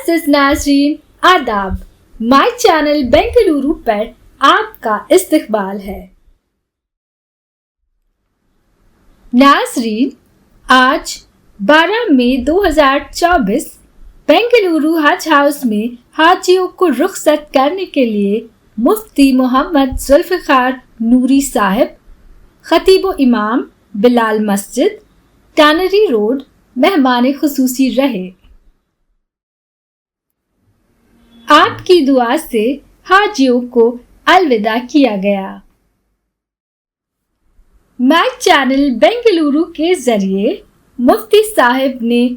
मोअज़्ज़िज़ नाज़रीन आदाब, my channel Bengaluru पर आपका इस्तकबाल है। नाज़रीन, आज 12 मई 2024 बेंगलुरु हज हाउस में हाजियों को रुखसत करने के लिए मुफ्ती मोहम्मद जुल्फ़िकार नूरी साहिब, खतीब इमाम बिलाल मस्जिद, टैनरी रोड मेहमान खुसूसी रहे। आपकी दुआ से हाजियों को अलविदा किया गया। माय चैनल बेंगलुरु के जरिए मुफ्ती साहिब ने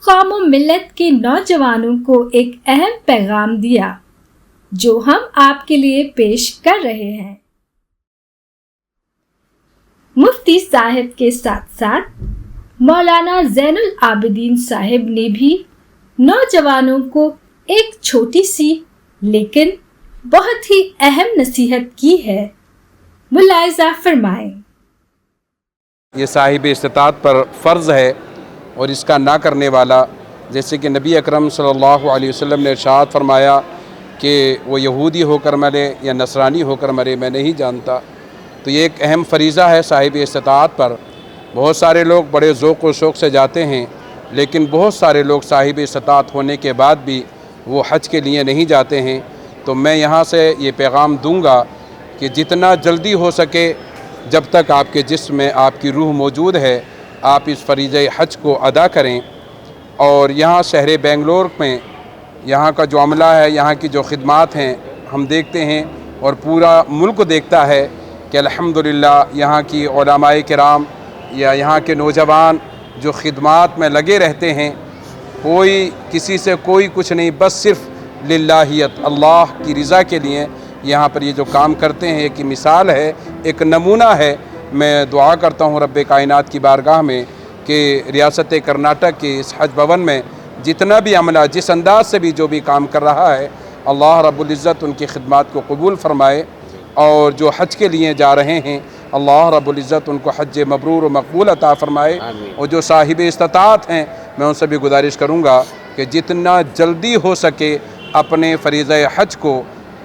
कौम व मिल्लत के नौजवानों को एक अहम पैगाम दिया, जो हम आपके लिए पेश कर रहे हैं। मुफ्ती साहिब के साथ साथ मौलाना ज़ैनुल आबिदीन साहिब ने भी नौजवानों को एक छोटी सी लेकिन बहुत ही अहम नसीहत की है। मुलाहिज़ा फरमाएं। ये साहिब इस्तिताअत पर फ़र्ज़ है और इसका ना करने वाला, जैसे कि नबी अकरम सल्लल्लाहु अलैहि वसल्लम ने इरशाद फरमाया कि वो यहूदी होकर मरे या नसरानी होकर मरे, मैं नहीं जानता। तो ये एक अहम फ़रीज़ा है साहिब इस्तिताअत पर। बहुत सारे लोग बड़े ज़ौक़ व शौक़ से जाते हैं, लेकिन बहुत सारे लोग साहिब इस्तिताअत होने के बाद भी वो हज के लिए नहीं जाते हैं। तो मैं यहाँ से ये पैगाम दूँगा कि जितना जल्दी हो सके, जब तक आपके जिस्म में आपकी रूह मौजूद है, आप इस फ़रीज़े हज को अदा करें। और यहाँ शहर बेंगलोर में यहाँ का जो अमला है, यहाँ की जो खिदमात हैं, हम देखते हैं और पूरा मुल्क देखता है कि अल्हम्दुलिल्लाह यहाँ की उलमाए किराम या यहाँ के नौजवान जो खिदमात में लगे रहते हैं, कोई किसी से कोई कुछ नहीं, बस सिर्फ़ लिल्लाहियत, अल्लाह की रज़ा के लिए यहाँ पर ये जो काम करते हैं, एक मिसाल है, एक नमूना है। मैं दुआ करता हूँ रब्बे कायनात की बारगाह में कि रियासत कर्नाटक के इस हज भवन में जितना भी अमला जिस अंदाज से भी जो भी काम कर रहा है, अल्लाह रब्बुल इज़्ज़त उनकी खिदमात को कबूल फ़रमाए। और जो हज के लिए जा रहे हैं, अल्लाह रब्बुल इज़्ज़त उनको हज मबरूर व मकबूल अता फ़रमाए। और जो साहिब इस्तिताअत हैं, मैं उनसे भी गुजारिश करूँगा कि जितना जल्दी हो सके अपने फ़रीज़े हज को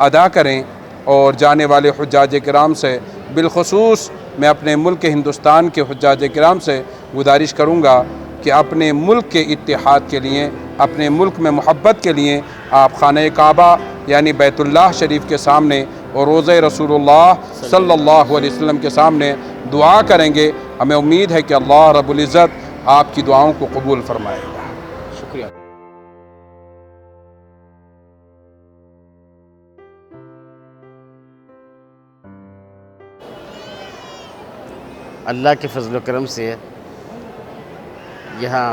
अदा करें। और जाने वाले हुज्जाज किराम से, बिलखुसूस मैं अपने मुल्क हिंदुस्तान के हुज्जाज किराम से गुजारिश करूँगा कि अपने मुल्क के इत्तेहाद के लिए, अपने मुल्क में मोहब्बत के लिए आप खाने काबा यानी बैतुल्लाह शरीफ के सामने और रोज़े रसूलुल्लाह सल्लल्लाहु अलैहि वसल्लम के सामने दुआ करेंगे। हमें उम्मीद है कि अल्लाह रब्बुल इज़्ज़त आपकी दुआओं को कबूल फरमाएगा। शुक्रिया। अल्लाह के फजल करम से यहाँ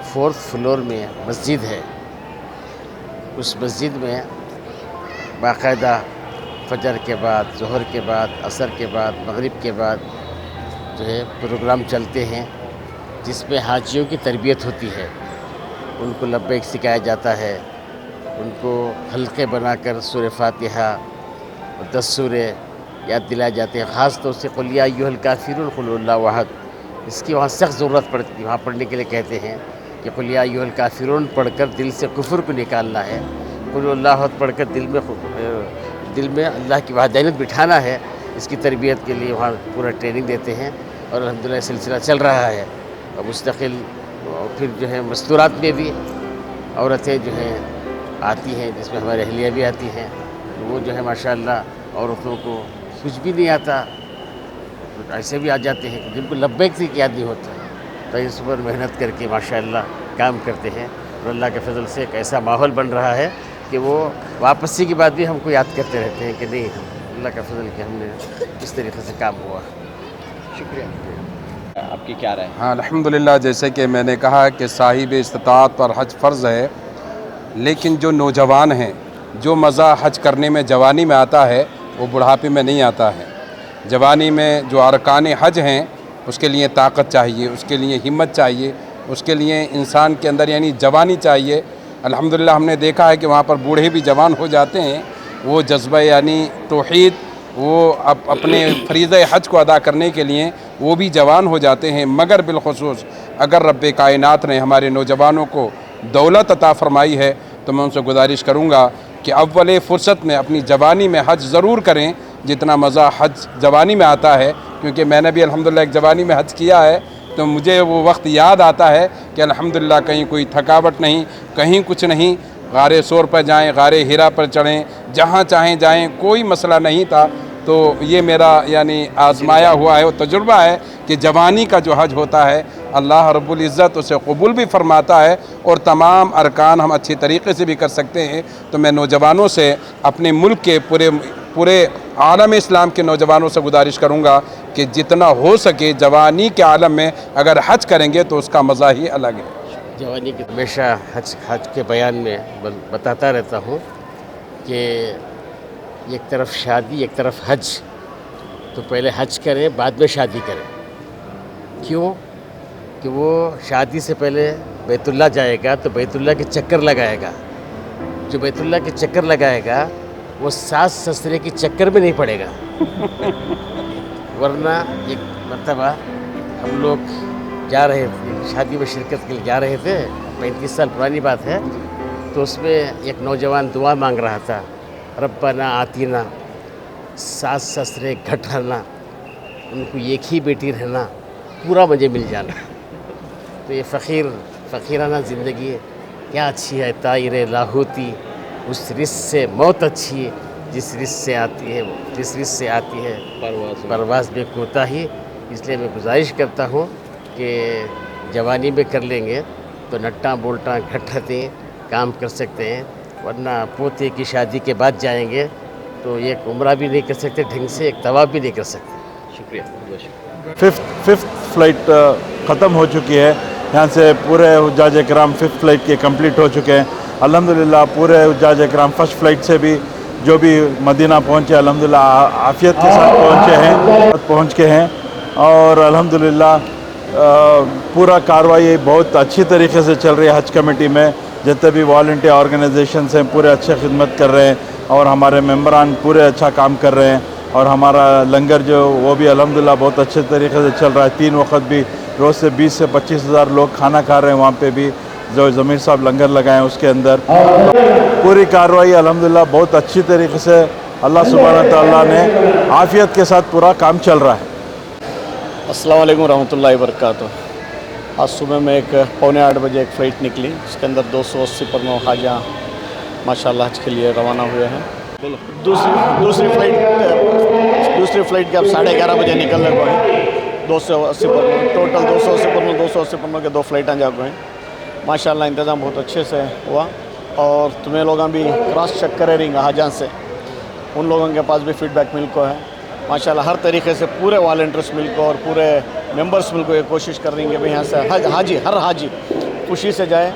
4th फ्लोर में मस्जिद है। उस मस्जिद में बाकायदा फजर के बाद, ज़ोहर के बाद, असर के बाद, मगरिब के बाद जो है प्रोग्राम चलते हैं, जिसमें हाजियों की तरबियत होती है। उनको लब्बैक सिखाया जाता है, उनको हल्के बनाकर सूरह फातिहा और 10 सूरे याद दिलाए जाते हैं। ख़ास तौर से कुल या अय्युहल काफ़िरून कुल हुवल्लाहु अहद, इसकी वहाँ सख्त ज़रूरत पड़ती है। वहाँ पढ़ने के लिए कहते हैं कि कुल या अय्युहल काफ़िरून पढ़कर दिल से कुफ्र को निकालना है, कुल हुवल्लाहु अहद पढ़कर दिल में अल्लाह की वहदानियत बिठाना है। इसकी तरबियत के लिए वहाँ पूरा ट्रेनिंग देते हैं और अल्हम्दुलिल्लाह सिलसिला चल रहा है। और मुस्तकिल फिर जो है मस्तूरात में भी औरतें जो हैं आती हैं, जिसमें हमारे अहलिया भी आती हैं। तो वो जो है माशाअल्लाह औरतों को कुछ भी नहीं आता, तो ऐसे भी आ जाते हैं जिनको लब्बैक से याद नहीं होता, तो इस पर मेहनत करके माशाअल्लाह काम करते हैं। और अल्लाह के फजल से एक ऐसा माहौल बन रहा है कि वो वापसी के बाद भी हमको याद करते रहते हैं कि नहीं, अल्लाह का फजल कि हमने इस तरीके से काम हुआ। शुक्रिया। आपकी क्या राय? हाँ, अल्हम्दुलिल्लाह, जैसे कि मैंने कहा कि साहिब इस्तिताअत पर हज फ़र्ज़ है, लेकिन जो नौजवान हैं, जो मज़ा हज करने में जवानी में आता है वो बुढ़ापे में नहीं आता है। जवानी में जो अरकान हज हैं, उसके लिए ताकत चाहिए, उसके लिए हिम्मत चाहिए, उसके लिए इंसान के अंदर यानी जवानी चाहिए। अल्हम्दुलिल्लाह हमने देखा है कि वहाँ पर बूढ़े भी जवान हो जाते हैं। वो जज्बा यानी तौहीद, वो अपने फ़रीज़े हज को अदा करने के लिए वो भी जवान हो जाते हैं। मगर बिलखुसूस अगर रब्बे कायनात ने हमारे नौजवानों को दौलत अता फरमाई है, तो मैं उनसे गुजारिश करूँगा कि अव्वल फ़ुर्सत में अपनी जवानी में हज ज़रूर करें, जितना मज़ा हज जवानी में आता है, क्योंकि मैंने भी अल्हम्दुलिल्लाह एक जवानी में हज किया है, तो मुझे वो वक्त याद आता है कि अल्हम्दुलिल्लाह कहीं कोई थकावट नहीं, कहीं कुछ नहीं, गारे सोर पर जाएं, गारे हिरा पर चढ़ें, जहाँ चाहें जाएं, कोई मसला नहीं था। तो ये मेरा यानी आजमाया हुआ है, वो तजुर्बा है कि जवानी का जो हज होता है अल्लाह रब्बुल इज़्ज़त उसे कबूल भी फरमाता है और तमाम अरकान हम अच्छी तरीक़े से भी कर सकते हैं। तो मैं नौजवानों से, अपने मुल्क के पूरे आलम इस्लाम के नौजवानों से गुजारिश करूँगा कि जितना हो सके जवानी के आलम में अगर हज करेंगे तो उसका मज़ा ही अलग है। जवानी के हमेशा हज के बयान में बताता रहता हूँ कि एक तरफ शादी एक तरफ हज, तो पहले हज करें बाद में शादी करें। क्यों? कि वो शादी से पहले बैतुल्ला जाएगा तो बैतुल्ला के चक्कर लगाएगा, जो बैतुल्ला के चक्कर लगाएगा वो सास ससुरे के चक्कर में नहीं पड़ेगा। वरना एक मरतबा हम लोग जा रहे थे, शादी में शिरकत के लिए जा रहे थे, 35 साल पुरानी बात है, तो उसमें एक नौजवान दुआ मांग रहा था, रब्बना आतीना, सास ससुरे घट रहना, उनको एक ही बेटी रहना, पूरा मुझे मिल जाना। तो ये फ़कीराना ज़िंदगी क्या अच्छी है, ताइर लाहौती, उस रिस्क से मौत अच्छी है जिस रिस्क से आती है परवाज़ में कोताही। इसलिए मैं गुजारिश करता हूँ कि जवानी में कर लेंगे तो नट्टा बोल्टा घटते काम कर सकते हैं, वरना पोते की शादी के बाद जाएंगे तो एक उम्रा भी नहीं कर सकते ढंग से, एक तवाब भी नहीं कर सकते। शुक्रिया, बहुत शुक्रिया। फिफ्थ फ्लाइट ख़त्म हो चुकी है, यहाँ से पूरे हुज्जाज इकराम फिफ्थ फ्लाइट के कंप्लीट हो चुके हैं अल्हम्दुलिल्लाह। पूरे हुज्जाज इकराम फर्स्ट फ्लाइट से भी जो भी मदीना पहुँचे अल्हम्दुलिल्लाह आफ़ियत के साथ पहुँच के हैं और अल्हम्दुलिल्लाह पूरा कार्रवाई बहुत अच्छी तरीके से चल रही है। हज कमेटी में जितने भी वॉलंटियर ऑर्गेनाइजेशंस हैं पूरे अच्छे खिदमत कर रहे हैं और हमारे मेंबरान पूरे अच्छा काम कर रहे हैं और हमारा लंगर जो वो भी अल्हम्दुलिल्लाह बहुत अच्छे तरीके से चल रहा है। 3 वक्त भी रोज़ से 20 से 25 हज़ार लोग खाना खा रहे हैं वहाँ पे भी, जो ज़मीर साहब लंगर लगाए हैं उसके अंदर। पूरी कार्रवाई अल्हम्दुलिल्लाह बहुत अच्छी तरीके से अल्लाह सुब्हानहू तआला ने आफ़ियत के साथ पूरा काम चल रहा है। अस्सलाम वालेकुम रहमतुल्लाहि वबरकातुहू। आज सुबह में एक 7:45 बजे एक फ़्लाइट निकली, जिसके अंदर 280 पर 9 हाजियाँ माशाअल्लाह हज के लिए रवाना हुए हैं। दूसरी फ़्लाइट के अब 11:30 बजे निकलने को हैं। 280 पर टोटल 280 पर 280 के 2 फ़्लाइटें जा हैं। माशाअल्लाह इंतज़ाम बहुत अच्छे से हुआ और तुम्हें लोग भी क्रॉस चेक करे रहेंगे हाजियाँ से, उन लोगों के पास भी फ़ीडबैक मिल को है माशाअल्लाह। हर तरीके से पूरे वॉलंटियर्स मिल को और पूरे मेंबर्स मिल को ये कोशिश कर रही हैं कि भाई यहाँ से हर हाजी खुशी से जाए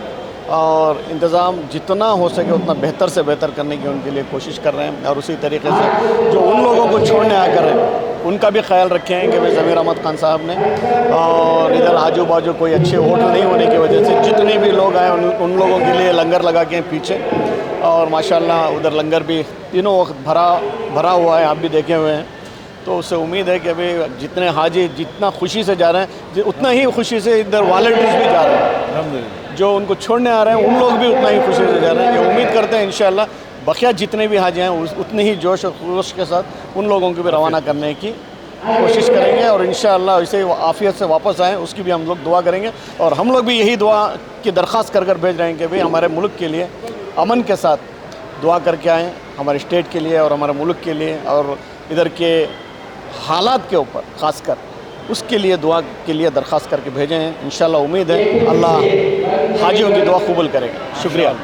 और इंतज़ाम जितना हो सके उतना बेहतर से बेहतर करने की उनके लिए कोशिश कर रहे हैं। और उसी तरीके से जो उन लोगों को छोड़ने आकर हैं उनका भी ख्याल रखे हैं कि भाई ज़मीर अहमद खान साहब ने, और इधर आजू बाजू कोई अच्छे होटल नहीं होने की वजह से जितने भी लोग आए उन लोगों के लिए लंगर लगा के पीछे, और माशाअल्लाह उधर लंगर भी तीनों वक्त भरा हुआ है, आप भी देखे हुए हैं। तो उससे उम्मीद है कि अभी जितने हाजी जितना खुशी से जा रहे हैं उतना ही खुशी से इधर वॉलंटियर्स भी जा रहे हैं, जो उनको छोड़ने आ रहे हैं उन लोग भी उतना ही खुशी से जा रहे हैं। ये उम्मीद करते हैं इंशाअल्लाह बकिया जितने भी हाजी हैं उतने ही जोश और खरोश के साथ उन लोगों को भी रवाना करने की कोशिश करेंगे और इंशाअल्लाह इसे आफ़ियत से वापस आएँ उसकी भी हम लोग दुआ करेंगे। और हम लोग भी यही दुआ की दरख्वास्त कर भेज रहे हैं कि भाई हमारे मुल्क के लिए अमन के साथ दुआ करके आएँ, हमारे स्टेट के लिए और हमारे मुल्क के लिए और इधर के हालात के ऊपर ख़ासकर उसके लिए दुआ के लिए दरख्वास्त करके भेजे हैं। इंशाअल्लाह उम्मीद है अल्लाह हाजियों की दुआ कबूल करेगा। शुक्रिया।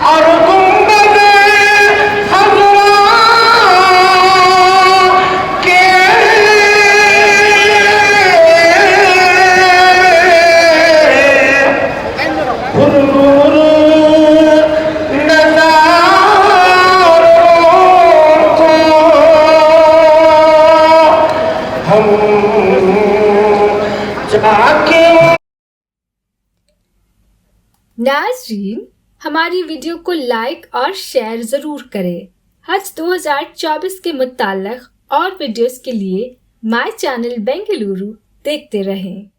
और गुंबद ناظرین، ہماری ویڈیو کو لائک اور شیئر ضرور کریں۔ حج 2024 کے متعلق اور ویڈیوز کے لیے مائی چینل بنگلورو دیکھتے رہیں۔